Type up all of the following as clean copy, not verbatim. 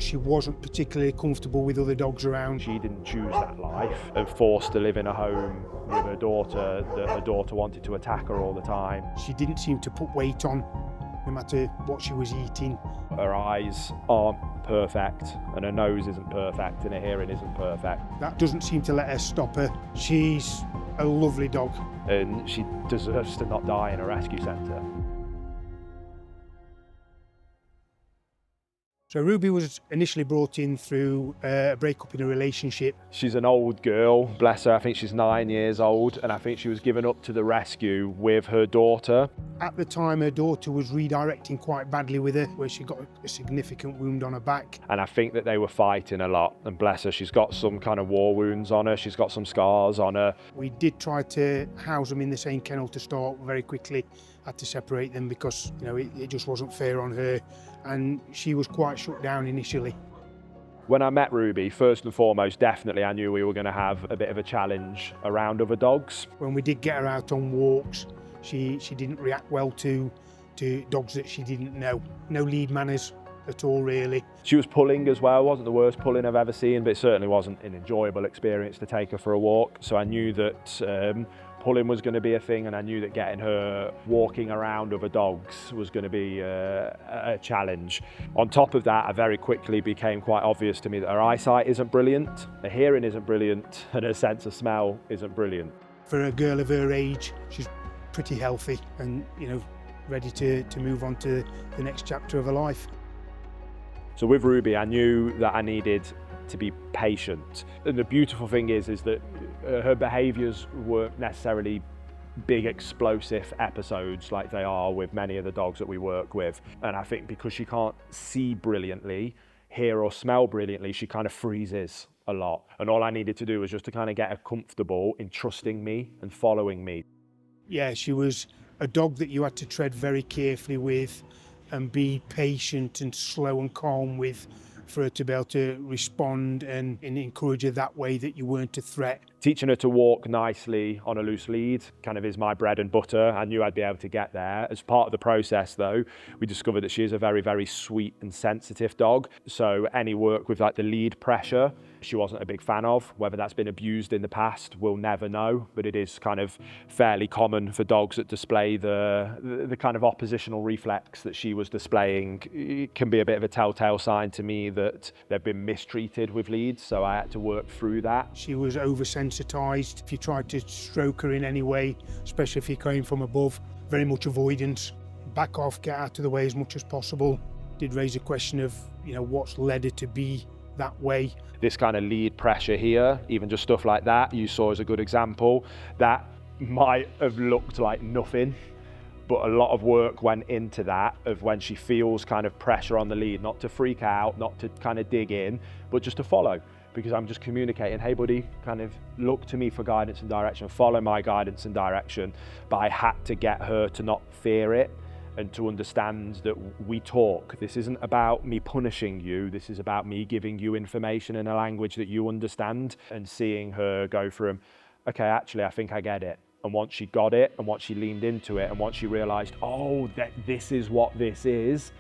she wasn't particularly comfortable with other dogs around. She didn't choose that life and forced to live in a home with her daughter that her daughter wanted to attack her all the time. She didn't seem to put weight on, no matter what she was eating. Her eyes aren't perfect, and her nose isn't perfect, and her hearing isn't perfect. That doesn't seem to let her stop her. She's a lovely dog. And she deserves to not die in a rescue centre. So Ruby was initially brought in through a breakup in a relationship. She's an old girl, bless her. I think she's 9 years old, and I think she was given up to the rescue with her daughter. At the time, her daughter was redirecting quite badly with her, where she got a significant wound on her back. And I think that they were fighting a lot, and bless her, she's got some kind of war wounds on her, she's got some scars on her. We did try to house them in the same kennel to start very quickly, had to separate them because it just wasn't fair on her, and she was quite shut down initially. When I met Ruby, first and foremost, definitely I knew we were going to have a bit of a challenge around other dogs. When we did get her out on walks, she didn't react well to dogs that she didn't know. No lead manners at all, really. She was pulling as well. It wasn't the worst pulling I've ever seen, but it certainly wasn't an enjoyable experience to take her for a walk. So I knew that pulling was going to be a thing, and I knew that getting her walking around other dogs was going to be a challenge. On top of that, it very quickly became quite obvious to me that her eyesight isn't brilliant, her hearing isn't brilliant, and her sense of smell isn't brilliant. For a girl of her age, she's pretty healthy and ready to move on to the next chapter of her life. So with Ruby, I knew that I needed to be patient. And the beautiful thing is that her behaviours weren't necessarily big explosive episodes like they are with many of the dogs that we work with. And I think because she can't see brilliantly, hear or smell brilliantly, she kind of freezes a lot. And all I needed to do was just to kind of get her comfortable in trusting me and following me. Yeah, she was a dog that you had to tread very carefully with and be patient and slow and calm with, for her to be able to respond and encourage her that way, that you weren't a threat. Teaching her to walk nicely on a loose lead kind of is my bread and butter. I knew I'd be able to get there. As part of the process though, we discovered that she is a very, very sweet and sensitive dog. So any work with like the lead pressure, she wasn't a big fan of. Whether that's been abused in the past, we'll never know, but it is kind of fairly common for dogs that display the kind of oppositional reflex that she was displaying. It can be a bit of a telltale sign to me that they've been mistreated with leads, so I had to work through that. She was oversensitized. If you tried to stroke her in any way, especially if you came from above, very much avoidance. Back off, get out of the way as much as possible. Did raise a question of, what's led her to be that way. This kind of lead pressure here, even just stuff like that, you saw as a good example, that might have looked like nothing, but a lot of work went into that of when she feels kind of pressure on the lead, not to freak out, not to kind of dig in, but just to follow. Because I'm just communicating, hey buddy, kind of look to me for guidance and direction, follow my guidance and direction. But I had to get her to not fear it and to understand that we talk. This isn't about me punishing you, this is about me giving you information in a language that you understand, and seeing her go from, okay, actually I think I get it. And once she got it, and once she leaned into it, and once she realised, oh, this is what this is,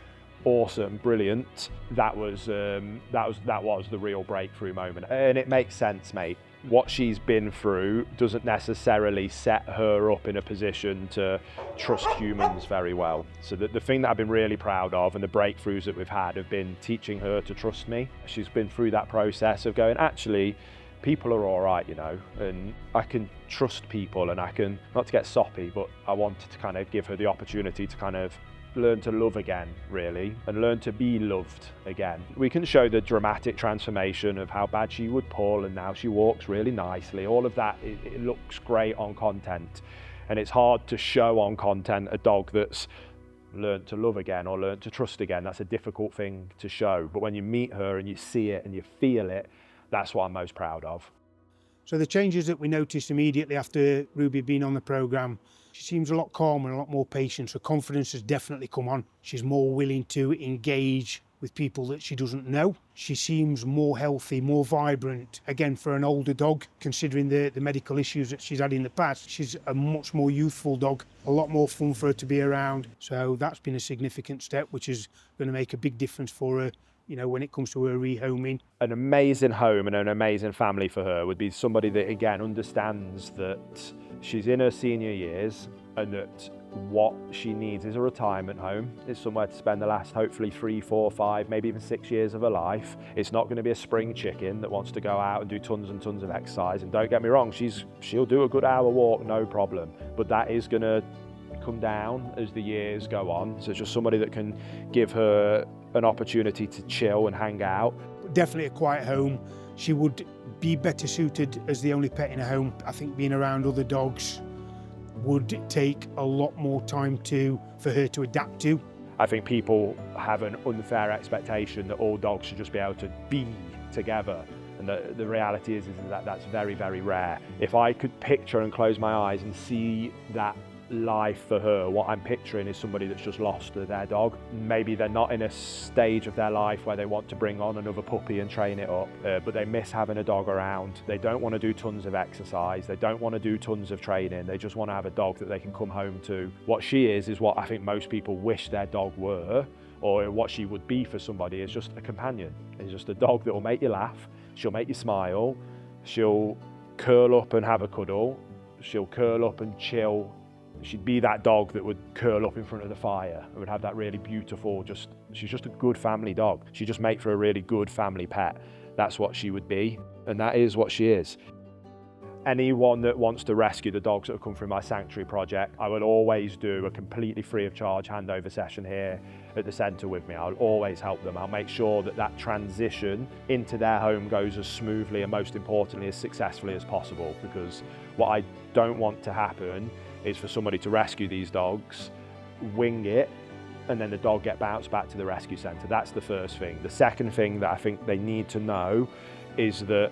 awesome, brilliant, that was the real breakthrough moment. And it makes sense, mate. What she's been through doesn't necessarily set her up in a position to trust humans very well. So the thing that I've been really proud of, and the breakthroughs that we've had, have been teaching her to trust me. She's been through that process of going, actually, people are all right, and I can trust people, and I can, not to get soppy, but I wanted to kind of give her the opportunity to kind of learn to love again, really, and learn to be loved again. We can show the dramatic transformation of how bad she would pull, and now she walks really nicely. All of that, it looks great on content, and it's hard to show on content a dog that's learned to love again or learned to trust again. That's a difficult thing to show, but when you meet her and you see it and you feel it, that's what I'm most proud of. So the changes that we noticed immediately after Ruby being on the programme, she seems a lot calmer and a lot more patient. Her confidence has definitely come on. She's more willing to engage with people that she doesn't know. She seems more healthy, more vibrant. Again, for an older dog, considering the medical issues that she's had in the past, she's a much more youthful dog, a lot more fun for her to be around. So that's been a significant step, which is going to make a big difference for her you know, when it comes to her rehoming. An amazing home and an amazing family for her would be somebody that, again, understands that she's in her senior years and that what she needs is a retirement home. It's somewhere to spend the last, hopefully 3, 4, 5, maybe even 6 years of her life. It's not going to be a spring chicken that wants to go out and do tons and tons of exercise. And don't get me wrong, she'll do a good hour walk, no problem. But that is going to come down as the years go on. So it's just somebody that can give her an opportunity to chill and hang out. Definitely a quiet home. She would be better suited as the only pet in a home. I think being around other dogs would take a lot more time for her to adapt to. I think people have an unfair expectation that all dogs should just be able to be together. And the reality is that that's very, very rare. If I could picture and close my eyes and see that life for her, what I'm picturing is somebody that's just lost their dog. Maybe they're not in a stage of their life where they want to bring on another puppy and train it up, but they miss having a dog around. They don't want to do tons of exercise. They don't want to do tons of training. They just want to have a dog that they can come home to. What she is what I think most people wish their dog were, or what she would be for somebody, is just a companion. It's just a dog that will make you laugh. She'll make you smile. She'll curl up and have a cuddle. She'll curl up and chill. She'd be that dog that would curl up in front of the fire and would have that really beautiful, she's just a good family dog. She'd just make for a really good family pet. That's what she would be, and that is what she is. Anyone that wants to rescue the dogs that have come through my sanctuary project, I will always do a completely free of charge handover session here at the centre with me. I'll always help them. I'll make sure that that transition into their home goes as smoothly and, most importantly, as successfully as possible, because what I don't want to happen is for somebody to rescue these dogs, wing it, and then the dog get bounced back to the rescue centre. That's the first thing. The second thing that I think they need to know is that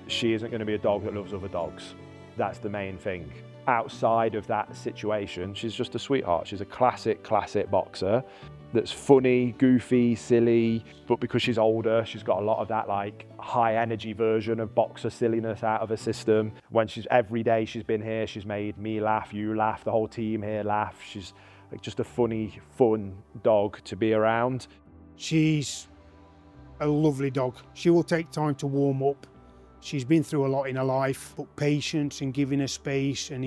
she isn't going to be a dog that loves other dogs. That's the main thing. Outside of that situation, she's just a sweetheart. She's a classic boxer that's funny, goofy, silly, but because she's older, she's got a lot of that like high energy version of boxer silliness out of her system. When every day she's been here, she's made me laugh, you laugh, the whole team here laugh. She's like just a funny, fun dog to be around. She's a lovely dog. She will take time to warm up. She's been through a lot in her life, but patience and giving her space and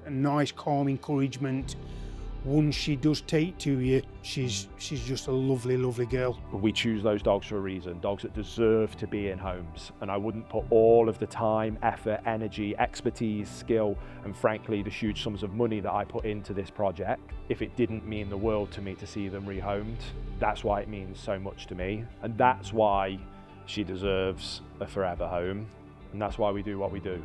a nice calm encouragement. Once she does take to you, she's just a lovely, lovely girl. We choose those dogs for a reason, dogs that deserve to be in homes. And I wouldn't put all of the time, effort, energy, expertise, skill, and frankly, the huge sums of money that I put into this project if it didn't mean the world to me to see them rehomed. That's why it means so much to me. And that's why she deserves a forever home. And that's why we do what we do.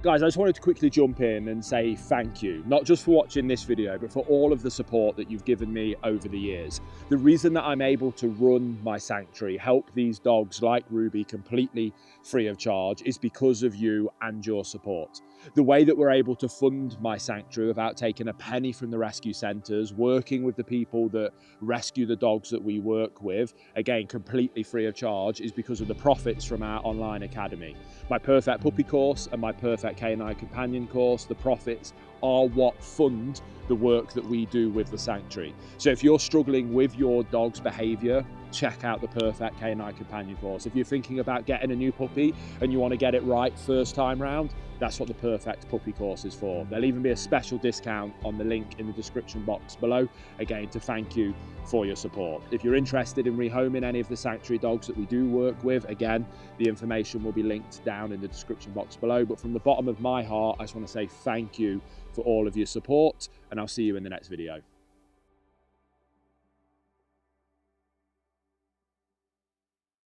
Guys, I just wanted to quickly jump in and say thank you, not just for watching this video, but for all of the support that you've given me over the years. The reason that I'm able to run my sanctuary, help these dogs like Ruby completely free of charge, is because of you and your support. The way that we're able to fund my sanctuary without taking a penny from the rescue centres, working with the people that rescue the dogs that we work with, again, completely free of charge, is because of the profits from our online academy. My Perfect Puppy course and my Perfect Canine Companion course, the profits are what fund the work that we do with the sanctuary. So if you're struggling with your dog's behaviour, check out the Perfect Canine Companion course. If you're thinking about getting a new puppy and you want to get it right first time round, that's what the Perfect Puppy course is for. There'll even be a special discount on the link in the description box below, again, to thank you for your support. If you're interested in rehoming any of the sanctuary dogs that we do work with, again, the information will be linked down in the description box below. But from the bottom of my heart, I just want to say thank you for all of your support, and I'll see you in the next video.